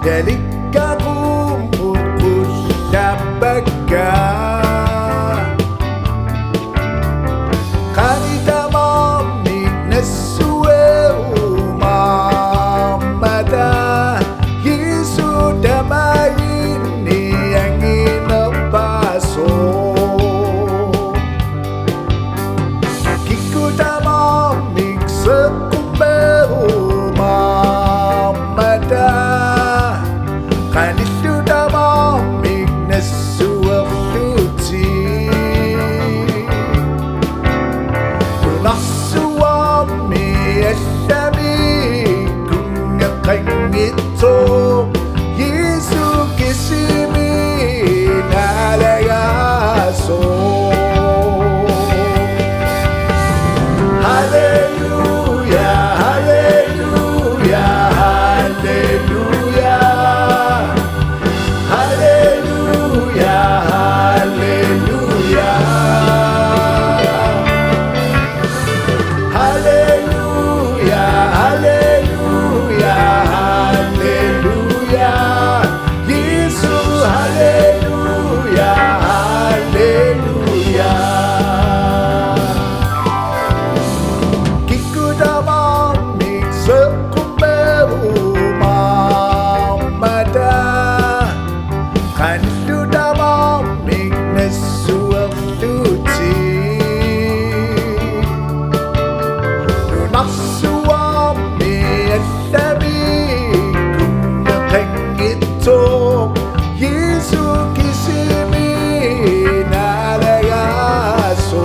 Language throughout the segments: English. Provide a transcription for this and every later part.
Dalika kumpulku dapatkan Kanita mami nasuwe umamada Yesu damai ini yang inapaso Kikuta mami sekumbe umamada Kanito damamig na suwafuti Tunasuwami asami kung nakangito Yesu kisimi nalagaso Hallelujah, hallelujah, hallelujah Hallelujah, hallelujah Hallelujah, hallelujah, hallelujah Jesus, hallelujah, hallelujah Kikudamamig sekumberu mamada Kanito damamig na suwafuti Tunasuwami at dami kung nakangito Yesu kisimi nalagaso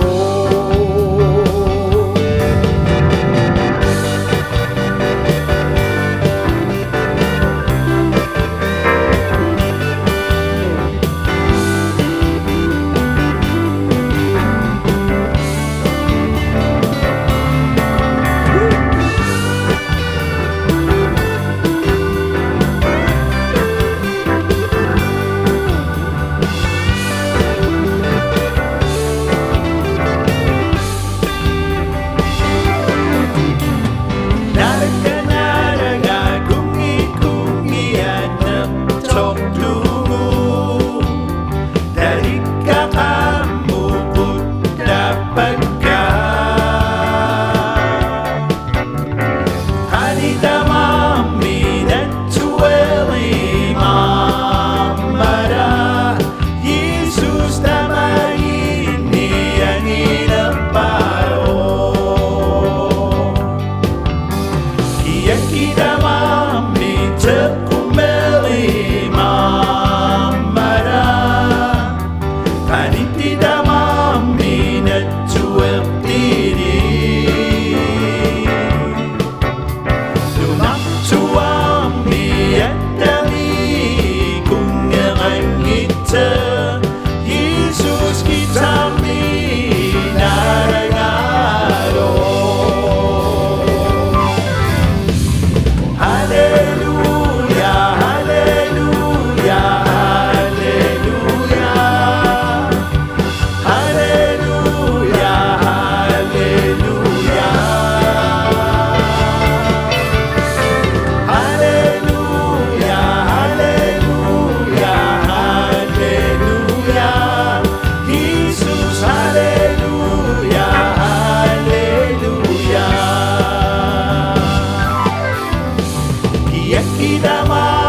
Yakidama